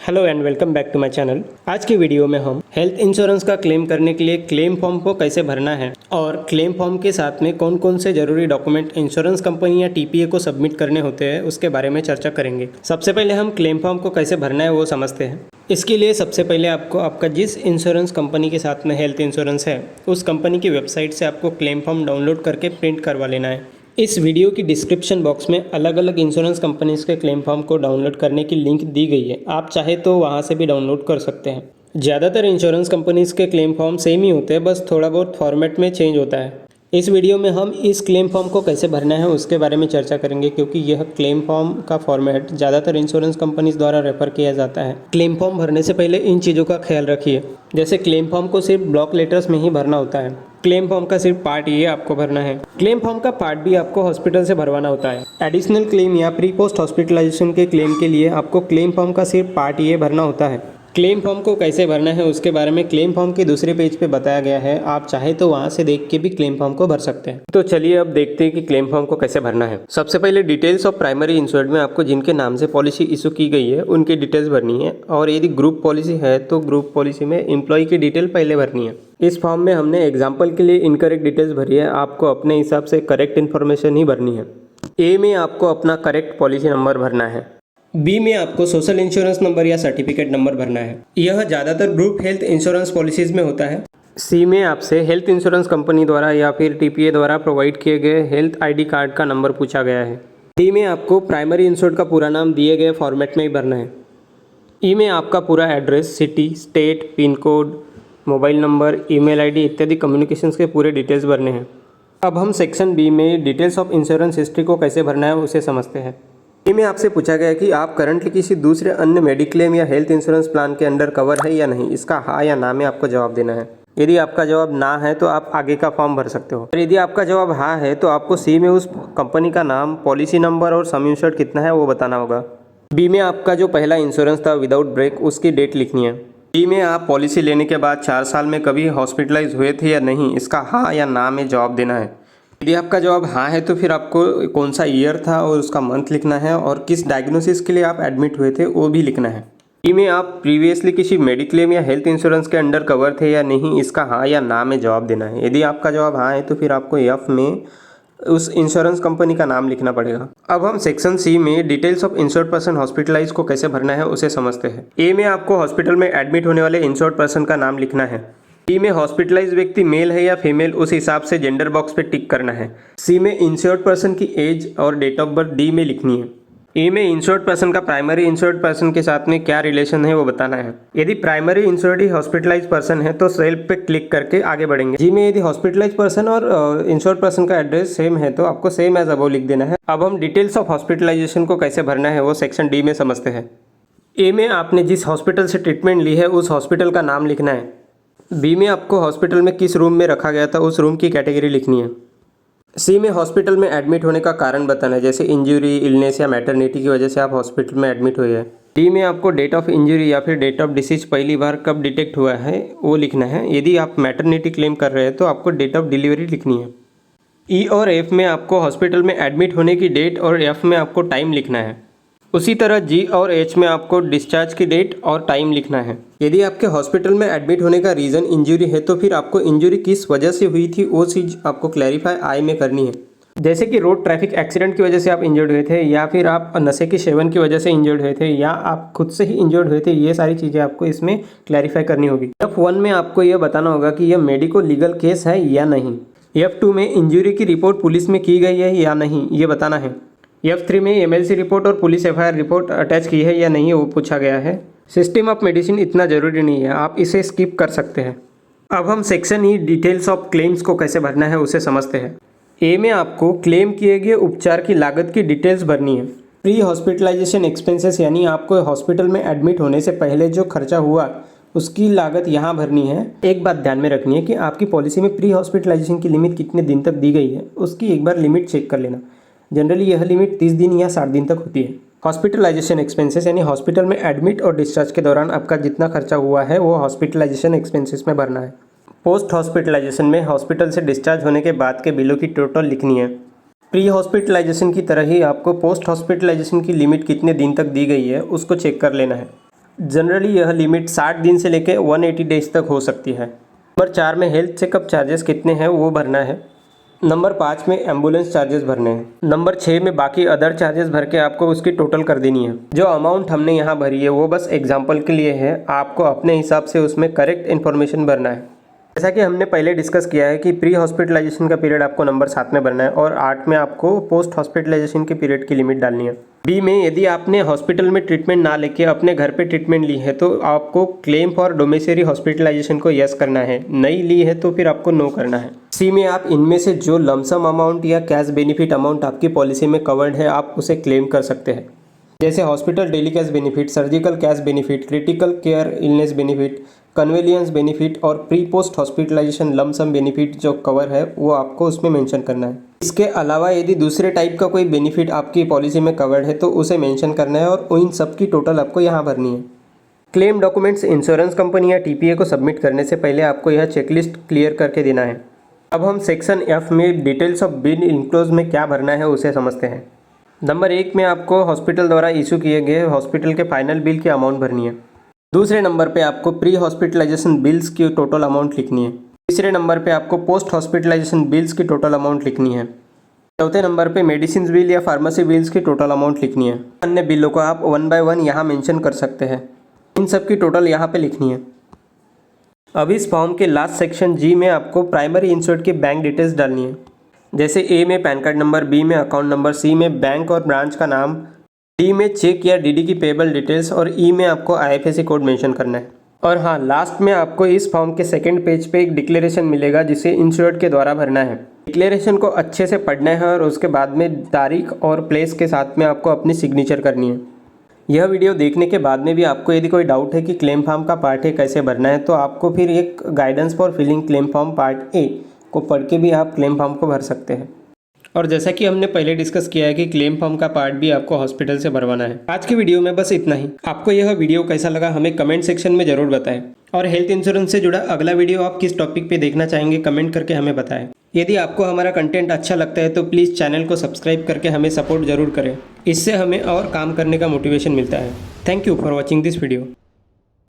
Hello and welcome back to my channel. आज की video में हम हेल्थ इंश्योरेंस का क्लेम करने के लिए क्लेम फॉर्म को कैसे भरना है और क्लेम फॉर्म के साथ में कौन कौन से जरूरी डॉक्यूमेंट इंश्योरेंस कंपनी या टीपीए को सबमिट करने होते हैं उसके बारे में चर्चा करेंगे। सबसे पहले हम क्लेम फॉर्म को कैसे भरना है वो समझते हैं। इसके लिए सबसे पहले आपको आपका जिस इंश्योरेंस कंपनी के साथ में हेल्थ इंश्योरेंस है उस कंपनी की वेबसाइट से आपको क्लेम फॉर्म डाउनलोड करके प्रिंट करवा लेना है। इस वीडियो की डिस्क्रिप्शन बॉक्स में अलग अलग इंश्योरेंस कंपनीज के क्लेम फॉर्म को डाउनलोड करने की लिंक दी गई है, आप चाहे तो वहां से भी डाउनलोड कर सकते हैं। ज़्यादातर इंश्योरेंस कंपनीज के क्लेम फॉर्म सेम ही होते हैं, बस थोड़ा बहुत फॉर्मेट में चेंज होता है। इस वीडियो में हम इस क्लेम फॉर्म को कैसे भरना है उसके बारे में चर्चा करेंगे, क्योंकि यह क्लेम फॉर्म का फॉर्मेट ज़्यादातर इंश्योरेंस कंपनीज द्वारा रेफर किया जाता है। क्लेम फॉर्म भरने से पहले इन चीज़ों का ख्याल रखिए, जैसे क्लेम फॉर्म को सिर्फ ब्लॉक लेटर्स में ही भरना होता है। क्लेम फॉर्म का सिर्फ पार्ट ए आपको भरना है। क्लेम फॉर्म का पार्ट बी आपको हॉस्पिटल से भरवाना होता है। एडिशनल क्लेम या प्री पोस्ट हॉस्पिटलाइजेशन के क्लेम के लिए आपको क्लेम फॉर्म का सिर्फ पार्ट ए भरना होता है। क्लेम फॉर्म को कैसे भरना है उसके बारे में क्लेम फॉर्म के दूसरे पेज पे बताया गया है, आप चाहे तो वहां से देख के भी क्लेम फॉर्म को भर सकते हैं। तो चलिए अब देखते हैं कि क्लेम फॉर्म को कैसे भरना है। सबसे पहले डिटेल्स ऑफ प्राइमरी इंश्योर्ड में आपको जिनके नाम से पॉलिसी इशू की गई है उनकी डिटेल्स भरनी है, और यदि ग्रुप पॉलिसी है तो ग्रुप पॉलिसी में एम्प्लॉय की डिटेल पहले भरनी है। इस फॉर्म में हमने एग्जाम्पल के लिए इनकरेक्ट डिटेल्स भरी है, आपको अपने हिसाब से करेक्ट इन्फॉर्मेशन ही भरनी है। ए में आपको अपना करेक्ट पॉलिसी नंबर भरना है। बी में आपको सोशल इंश्योरेंस नंबर या सर्टिफिकेट नंबर भरना है, यह ज़्यादातर ग्रुप हेल्थ इंश्योरेंस पॉलिसीज में होता है। सी में आपसे हेल्थ इंश्योरेंस कंपनी द्वारा या फिर टीपीए द्वारा प्रोवाइड किए गए हेल्थ आईडी कार्ड का नंबर पूछा गया है। डी में आपको प्राइमरी इंश्योर्ड का पूरा नाम दिए गए फॉर्मेट में ही भरना है। ई में आपका पूरा address, city, state, pin code, mobile number, email ID इत्यादि कम्युनिकेशंस के पूरे डिटेल्स भरने हैं। अब हम सेक्शन बी में डिटेल्स ऑफ इंश्योरेंस हिस्ट्री को कैसे भरना है उसे समझते हैं। ए में आपसे पूछा गया है कि आप करंटली किसी दूसरे अन्य मेडिक्लेम या हेल्थ इंश्योरेंस प्लान के अंडर कवर है या नहीं, इसका हाँ या ना में आपको जवाब देना है। यदि आपका जवाब ना है तो आप आगे का फॉर्म भर सकते हो, और यदि आपका जवाब हाँ है तो आपको सी में उस कंपनी का नाम, पॉलिसी नंबर और सम इंश्योर्ड कितना है वो बताना होगा। बी में आपका जो पहला इंश्योरेंस था विदाउट ब्रेक उसकी डेट लिखनी है। डी में आप पॉलिसी लेने के बाद 4 साल में कभी हॉस्पिटलाइज हुए थे या नहीं, इसका हाँ या ना में जवाब देना है। यदि आपका जवाब हाँ है तो फिर आपको कौन सा ईयर था और उसका मंथ लिखना है, और किस डायग्नोसिस के लिए आप एडमिट हुए थे वो भी लिखना है। ई में आप प्रीवियसली किसी मेडिक्लेम या हेल्थ इंश्योरेंस के अंडर कवर थे या नहीं, इसका हाँ या ना में जवाब देना है। यदि आपका जवाब हाँ है तो फिर आपको एफ में उस इंश्योरेंस कंपनी का नाम लिखना पड़ेगा। अब हम सेक्शन सी में details of insured person hospitalise को कैसे भरना है उसे समझते हैं। ए में आपको हॉस्पिटल में एडमिट होने वाले इंश्योर्ड पर्सन का नाम लिखना है। बी में हॉस्पिटलाइज व्यक्ति मेल है या फीमेल, उस हिसाब से जेंडर बॉक्स पे टिक करना है। सी में इंश्योर्ड पर्सन की एज और डेट ऑफ बर्थ डी में लिखनी है। ए में इंश्योर्ड पर्सन का प्राइमरी इंश्योर्ड पर्सन के साथ में क्या रिलेशन है वो बताना है। यदि प्राइमरी इंश्योर्ड ही हॉस्पिटलाइज पर्सन है तो सेल्फ पे क्लिक करके आगे बढ़ेंगे। जी में यदि हॉस्पिटलाइज पर्सन और इंश्योर्ड पर्सन का एड्रेस सेम है तो आपको सेम एज अबव लिख देना है। अब हम डिटेल्स ऑफ हॉस्पिटलाइजेशन को कैसे भरना है वो सेक्शन डी में समझते हैं। ए में आपने जिस हॉस्पिटल से ट्रीटमेंट ली है उस हॉस्पिटल का नाम लिखना है। बी में आपको हॉस्पिटल में किस रूम में रखा गया था उस रूम की कैटेगरी लिखनी है। सी में हॉस्पिटल में एडमिट होने का कारण बताना है, जैसे इंजरी, इलनेस या मैटरनिटी की वजह से आप हॉस्पिटल में एडमिट हुए हैं। डी में आपको डेट ऑफ इंजरी या फिर डेट ऑफ डिसीज पहली बार कब डिटेक्ट हुआ है वो लिखना है। यदि आप मैटरनिटी क्लेम कर रहे हैं तो आपको डेट ऑफ डिलीवरी लिखनी है। ई और एफ में आपको हॉस्पिटल में एडमिट होने की डेट और एफ में आपको टाइम लिखना है। उसी तरह जी और एच में आपको डिस्चार्ज की डेट और टाइम लिखना है। यदि आपके हॉस्पिटल में एडमिट होने का रीज़न इंजरी है तो फिर आपको इंजरी किस वजह से हुई थी वो चीज़ आपको क्लैरिफाई आई में करनी है, जैसे कि रोड ट्रैफिक एक्सीडेंट की वजह से आप इंजर्ड हुए थे, या फिर आप नशे के सेवन की वजह से इंजर्ड हुए थे, या आप खुद से ही इंजर्ड हुए थे। ये सारी चीज़ें आपको इसमें क्लैरिफाई करनी होगी। F1 में आपको यह बताना होगा कि यह मेडिको लीगल केस है या नहीं। F2 में इंजरी की रिपोर्ट पुलिस में की गई है या नहीं ये बताना है। F3 में एमएलसी रिपोर्ट और पुलिस एफआईआर रिपोर्ट अटैच की है या नहीं वो पूछा गया है। सिस्टम ऑफ मेडिसिन इतना ज़रूरी नहीं है, आप इसे स्किप कर सकते हैं। अब हम section E details of claims को कैसे भरना है उसे समझते हैं। ए में आपको क्लेम किए गए उपचार की लागत की डिटेल्स भरनी है। प्री हॉस्पिटलाइजेशन एक्सपेंसेस यानी आपको हॉस्पिटल में एडमिट होने से पहले जो खर्चा हुआ उसकी लागत यहाँ भरनी है। एक बात ध्यान में रखनी है कि आपकी पॉलिसी में प्री हॉस्पिटलाइजेशन की लिमिट कितने दिन तक दी गई है उसकी एक बार लिमिट चेक कर लेना। जनरली यह लिमिट 30 दिन या 60 दिन तक होती है। हॉस्पिटलाइजेशन एक्सपेंसेस यानी हॉस्पिटल में एडमिट और डिस्चार्ज के दौरान आपका जितना खर्चा हुआ है वो हॉस्पिटलाइजेशन एक्सपेंसेस में भरना है। पोस्ट हॉस्पिटलाइजेशन में हॉस्पिटल से डिस्चार्ज होने के बाद के बिलों की टोटल लिखनी है। प्री हॉस्पिटलाइजेशन की तरह ही आपको पोस्ट हॉस्पिटलाइजेशन की लिमिट कितने दिन तक दी गई है उसको चेक कर लेना है। जनरली यह लिमिट 60 दिन से लेकर 180 डेज तक हो सकती है। नंबर 4 में हेल्थ चेकअप चार्जेस कितने हैं वो भरना है। नंबर 5 में एम्बुलेंस चार्जेस भरने हैं। नंबर 6 में बाकी अदर चार्जेस भर के आपको उसकी टोटल कर देनी है। जो अमाउंट हमने यहाँ भरी है वो बस एग्जांपल के लिए है, आपको अपने हिसाब से उसमें करेक्ट इन्फॉर्मेशन भरना है। जैसा कि हमने पहले डिस्कस किया है कि प्री हॉस्पिटलाइजेशन का पीरियड आपको नंबर 7 में भरना है और 8 में आपको पोस्ट हॉस्पिटलाइजेशन के पीरियड की लिमिट डालनी है। बी में यदि आपने हॉस्पिटल में ट्रीटमेंट ना लेके अपने घर पे ट्रीटमेंट ली है तो आपको क्लेम फॉर डोमेसिलरी हॉस्पिटलाइजेशन को यस करना है, नहीं ली है तो फिर आपको नो करना है। सी में आप इनमें से जो लमसम अमाउंट या कैश बेनिफिट अमाउंट आपकी पॉलिसी में कवर्ड है आप उसे क्लेम कर सकते हैं, जैसे hospital daily cash benefit, surgical cash benefit, critical care illness benefit, convalescence benefit और pre post hospitalization lump sum benefit जो कवर है वो आपको उसमें मेंशन करना है। इसके अलावा यदि दूसरे टाइप का कोई बेनिफिट आपकी पॉलिसी में कवर्ड है तो उसे मेंशन करना है और इन सब की टोटल आपको यहाँ भरनी है। क्लेम डॉक्यूमेंट्स इंश्योरेंस कंपनी या टीपीए को सबमिट करने से पहले आपको यह चेकलिस्ट क्लियर करके देना है। अब हम सेक्शन एफ में डिटेल्स ऑफ बिल इंक्लोज में क्या भरना है उसे समझते हैं। नंबर 1 में आपको हॉस्पिटल द्वारा इशू किए गए हॉस्पिटल के फाइनल बिल की अमाउंट भरनी है। दूसरे नंबर पे आपको प्री हॉस्पिटलाइजेशन बिल्स की टोटल अमाउंट लिखनी है। तीसरे नंबर पे आपको पोस्ट हॉस्पिटलाइजेशन बिल्स की टोटल अमाउंट लिखनी है। चौथे नंबर पे मेडिसिन बिल या फार्मेसी बिल्स की टोटल अमाउंट लिखनी है। अन्य बिलों को आप 1 बाय 1 यहाँ मेंशन कर सकते हैं। इन सब की टोटल यहाँ पे लिखनी है। अब इस फॉर्म के लास्ट सेक्शन जी में आपको प्राइमरी इंश्योर्ड की बैंक डिटेल्स डालनी है, जैसे ए में पैन कार्ड नंबर, बी में अकाउंट नंबर, सी में बैंक और ब्रांच का नाम, डी में चेक या डीडी की पेबल डिटेल्स और ई में आपको आईएफएससी कोड मेंशन करना है। और हाँ, लास्ट में आपको इस फॉर्म के सेकंड पेज पे एक डिक्लेरेशन मिलेगा जिसे इंश्योर्ड के द्वारा भरना है। डिक्लेरेशन को अच्छे से पढ़ना है और उसके बाद में तारीख और प्लेस के साथ में आपको अपनी सिग्नेचर करनी है। यह वीडियो देखने के बाद में भी आपको यदि कोई डाउट है कि क्लेम फॉर्म का पार्ट ए कैसे भरना है तो आपको फिर एक guidance for filling claim form part A को पढ़ के भी आप क्लेम फॉर्म को भर सकते हैं। और जैसा कि हमने पहले डिस्कस किया है कि क्लेम फॉर्म का पार्ट भी आपको हॉस्पिटल से भरवाना है। आज की वीडियो में बस इतना ही। आपको यह वीडियो कैसा लगा हमें कमेंट सेक्शन में ज़रूर बताएं और हेल्थ इंश्योरेंस से जुड़ा अगला वीडियो आप किस टॉपिक पे देखना चाहेंगे कमेंट करके हमें बताएं। यदि आपको हमारा कंटेंट अच्छा लगता है तो प्लीज़ चैनल को सब्सक्राइब करके हमें सपोर्ट ज़रूर करें, इससे हमें और काम करने का मोटिवेशन मिलता है। Thank you for watching this video.